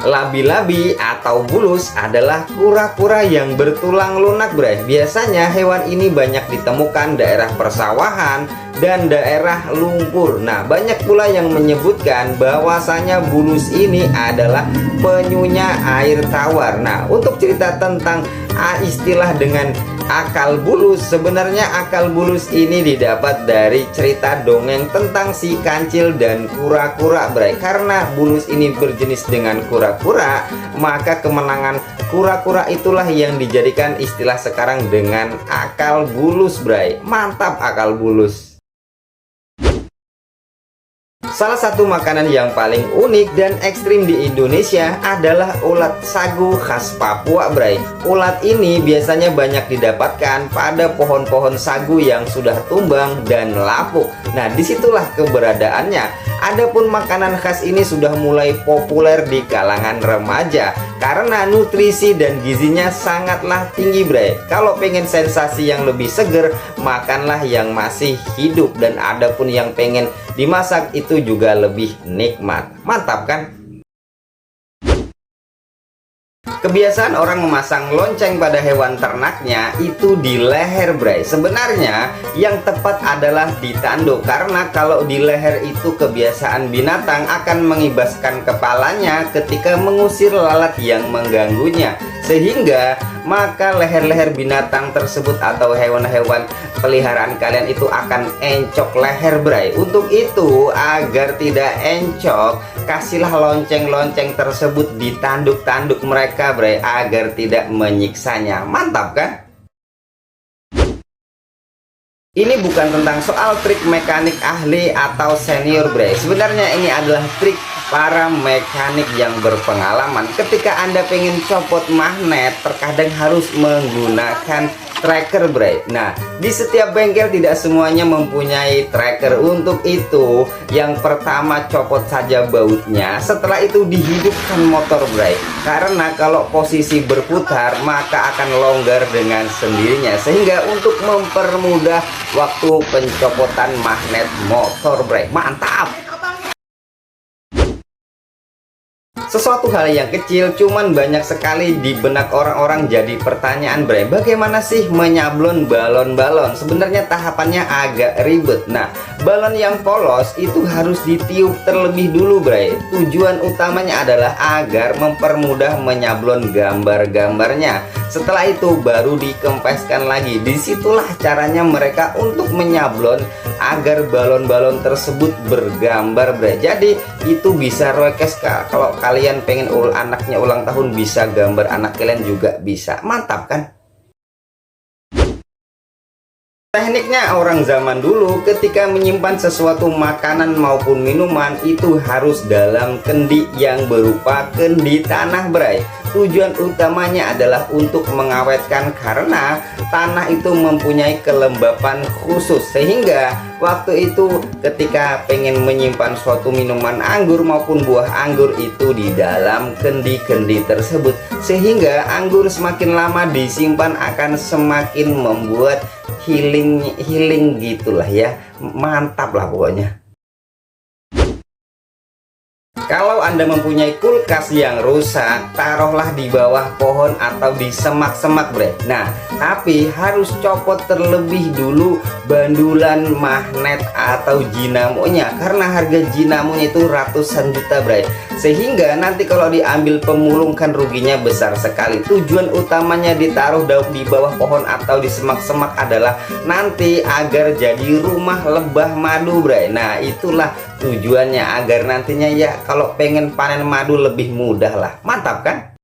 Labi-labi atau bulus adalah kura-kura yang bertulang lunak, Bray. Biasanya hewan ini banyak ditemukan daerah persawahan dan daerah lumpur. Nah, banyak pula yang menyebutkan bahwasanya bulus ini adalah penyunya air tawar. Nah, untuk cerita tentang istilah dengan akal bulus, sebenarnya akal bulus ini didapat dari cerita dongeng tentang si kancil dan kura-kura, Bray. Karena bulus ini berjenis dengan kura-kura, maka kemenangan kura-kura itulah yang dijadikan istilah sekarang dengan akal bulus, Bray. Mantap akal bulus. Salah satu makanan yang paling unik dan ekstrim di Indonesia adalah ulat sagu khas Papua, Bray. Ulat ini biasanya banyak didapatkan pada pohon-pohon sagu yang sudah tumbang dan lapuk. Nah, disitulah keberadaannya. Adapun makanan khas ini sudah mulai populer di kalangan remaja karena nutrisi dan gizinya sangatlah tinggi, Bray. Kalau pengen sensasi yang lebih seger, makanlah yang masih hidup, dan adapun yang pengen dimasak itu juga lebih nikmat. Mantap kan? Kebiasaan orang memasang lonceng pada hewan ternaknya itu di leher, Bray. Sebenarnya yang tepat adalah di tanduk, karena kalau di leher itu kebiasaan binatang akan mengibaskan kepalanya ketika mengusir lalat yang mengganggunya, sehingga maka leher-leher binatang tersebut atau hewan-hewan peliharaan kalian itu akan encok leher, Bray. Untuk itu, agar tidak encok, kasihlah lonceng-lonceng tersebut di tanduk-tanduk mereka, Bray, agar tidak menyiksanya. Mantap kan? Ini bukan tentang soal trik mekanik ahli atau senior, Bray. Sebenarnya ini adalah trik para mekanik yang berpengalaman. Ketika Anda pengen copot magnet, terkadang harus menggunakan tracker, Bray. Nah, di setiap bengkel tidak semuanya mempunyai tracker. Untuk itu, yang pertama copot saja bautnya, setelah itu dihidupkan motor, Bray. Karena kalau posisi berputar, maka akan longgar dengan sendirinya, sehingga untuk mempermudah waktu pencopotan magnet motor, Bray. Mantap! Sesuatu hal yang kecil cuman banyak sekali di benak orang-orang jadi pertanyaan, Bray. Bagaimana sih menyablon balon-balon? Sebenarnya tahapannya agak ribet. Nah, balon yang polos itu harus ditiup terlebih dulu, Bray. Tujuan utamanya adalah agar mempermudah menyablon gambar-gambarnya. Setelah itu baru dikempeskan lagi. Disitulah caranya mereka untuk menyablon agar balon-balon tersebut bergambar, Bray. Jadi itu bisa rekes kalau kalian pengen anaknya ulang tahun, bisa gambar anak kalian juga bisa. Mantap kan? Tekniknya orang zaman dulu ketika menyimpan sesuatu makanan maupun minuman itu harus dalam kendi yang berupa kendi tanah, Bray. Tujuan utamanya adalah untuk mengawetkan, karena tanah itu mempunyai kelembapan khusus, sehingga waktu itu ketika pengen menyimpan suatu minuman anggur maupun buah anggur itu di dalam kendi-kendi tersebut, sehingga anggur semakin lama disimpan akan semakin membuat healing gitulah ya. Mantap lah pokoknya. Kalau Anda mempunyai kulkas yang rusak, taruhlah di bawah pohon atau di semak-semak, Bray. Nah, tapi harus copot terlebih dulu bandulan magnet atau dinamonya, karena harga dinamonya itu ratusan juta, Bray. Sehingga nanti kalau diambil pemulung kan ruginya besar sekali. Tujuan utamanya ditaruh di bawah pohon atau di semak-semak adalah nanti agar jadi rumah lebah madu, Bray. Nah, itulah tujuannya, agar nantinya ya kalau pengen panen madu lebih mudah lah. Mantap kan?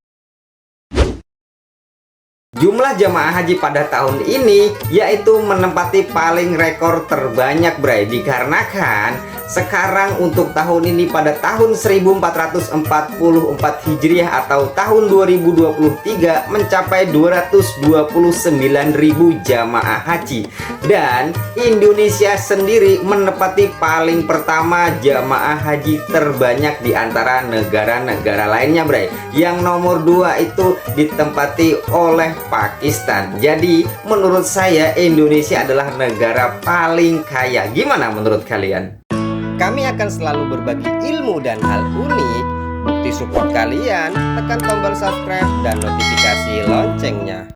Jumlah jamaah haji pada tahun ini yaitu menempati paling rekor terbanyak, Bray. Dikarenakan sekarang untuk tahun ini pada tahun 1444 Hijriah atau tahun 2023 mencapai 229.000 jamaah haji, dan Indonesia sendiri menempati paling pertama jamaah haji terbanyak di antara negara-negara lainnya, Bray. Yang nomor 2 itu ditempati oleh Pakistan. Jadi menurut saya Indonesia adalah negara paling kaya. Gimana menurut kalian? Kami akan selalu berbagi ilmu dan hal unik, bukti support kalian, tekan tombol subscribe dan notifikasi loncengnya.